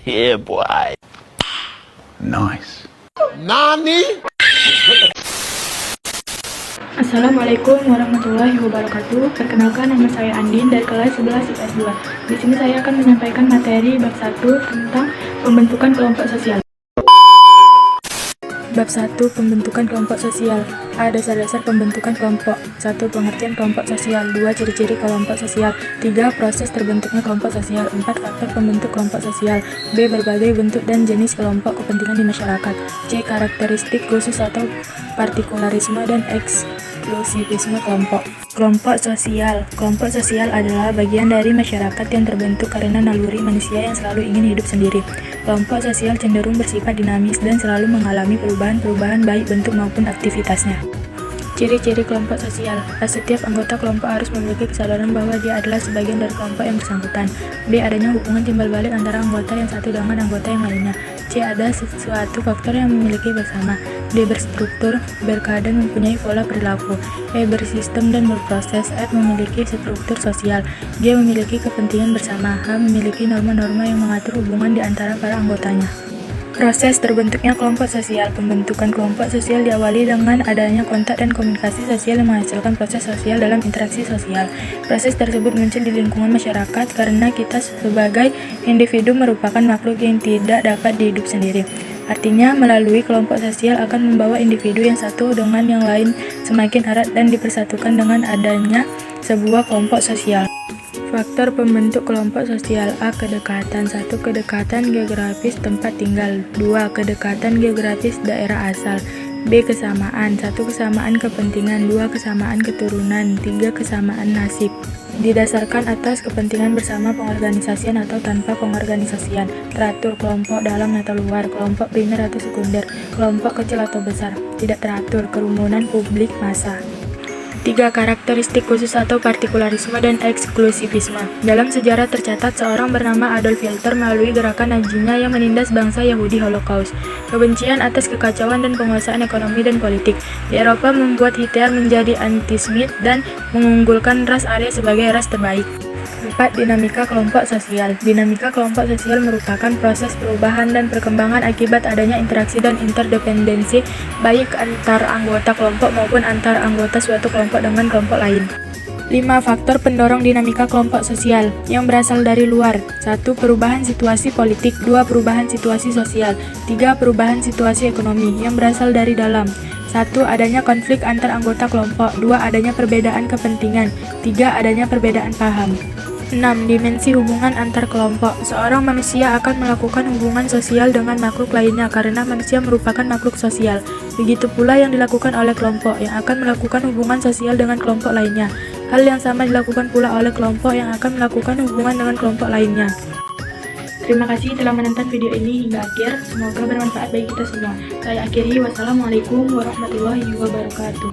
Yeah, boy. Nice. Assalamualaikum warahmatullahi wabarakatuh. Perkenalkan, nama saya Andin dari kelas 11 IPS 2. Di sini saya akan menyampaikan materi bab 1 tentang pembentukan kelompok sosial. Bab 1. Pembentukan kelompok sosial. A. Dasar-dasar pembentukan kelompok. 1. Pengertian kelompok sosial. 2. Ciri-ciri kelompok sosial. 3. Proses terbentuknya kelompok sosial. 4. Faktor pembentuk kelompok sosial. B. Berbagai bentuk dan jenis kelompok kepentingan di masyarakat. C. Karakteristik khusus atau partikularisme dan eksklusivisme kelompok. Kelompok sosial. Kelompok sosial adalah bagian dari masyarakat yang terbentuk karena naluri manusia yang selalu ingin hidup sendiri. Kelompok sosial cenderung bersifat dinamis dan selalu mengalami perubahan-perubahan baik bentuk maupun aktivitasnya. Ciri-ciri kelompok sosial. A. Setiap anggota kelompok harus memiliki kesadaran bahwa dia adalah sebagian dari kelompok yang bersangkutan. B. Adanya hubungan timbal balik antara anggota yang satu dengan anggota yang lainnya. C. Ada sesuatu faktor yang memiliki bersama. D. Berstruktur, berkeadaan, mempunyai pola perilaku. E. Bersistem dan berproses. F. Memiliki struktur sosial. G. Memiliki kepentingan bersama. H. Memiliki norma-norma yang mengatur hubungan di antara para anggotanya. Proses terbentuknya kelompok sosial. Pembentukan kelompok sosial diawali dengan adanya kontak dan komunikasi sosial yang menghasilkan proses sosial dalam interaksi sosial. Proses tersebut muncul di lingkungan masyarakat karena kita sebagai individu merupakan makhluk yang tidak dapat hidup sendiri. Artinya, melalui kelompok sosial akan membawa individu yang satu dengan yang lain semakin erat dan dipersatukan dengan adanya sebuah kelompok sosial. Faktor pembentuk kelompok sosial. A. Kedekatan. 1. Kedekatan geografis tempat tinggal. 2. Kedekatan geografis daerah asal. B. Kesamaan. 1. Kesamaan kepentingan. 2. Kesamaan keturunan. 3. Kesamaan nasib. Didasarkan atas kepentingan bersama pengorganisasian atau tanpa pengorganisasian. Teratur. Kelompok dalam atau luar. Kelompok primer atau sekunder. Kelompok kecil atau besar. Tidak teratur. Kerumunan publik massa. 3. Karakteristik khusus atau partikularisme dan eksklusivisme. Dalam sejarah tercatat seorang bernama Adolf Hitler melalui gerakan Nazinya yang menindas bangsa Yahudi Holocaust. Kebencian atas kekacauan dan penguasaan ekonomi dan politik di Eropa membuat Hitler menjadi antisemit dan mengunggulkan ras Arya sebagai ras terbaik. 4. Dinamika kelompok sosial. Dinamika kelompok sosial merupakan proses perubahan dan perkembangan akibat adanya interaksi dan interdependensi baik antar anggota kelompok maupun antar anggota suatu kelompok dengan kelompok lain. 5. Faktor pendorong dinamika kelompok sosial yang berasal dari luar. 1. Perubahan situasi politik. 2. Perubahan situasi sosial. 3. Perubahan situasi ekonomi yang berasal dari dalam. 1. Adanya konflik antar anggota kelompok. 2. Adanya perbedaan kepentingan. 3. Adanya perbedaan paham. 6. Dimensi hubungan antar kelompok. Seorang manusia akan melakukan hubungan sosial dengan makhluk lainnya karena manusia merupakan makhluk sosial. Begitu pula yang dilakukan oleh kelompok yang akan melakukan hubungan sosial dengan kelompok lainnya. Hal yang sama dilakukan pula oleh kelompok yang akan melakukan hubungan dengan kelompok lainnya. Terima kasih telah menonton video ini hingga akhir. Semoga bermanfaat bagi kita semua. Saya akhiri. Wassalamualaikum warahmatullahi wabarakatuh.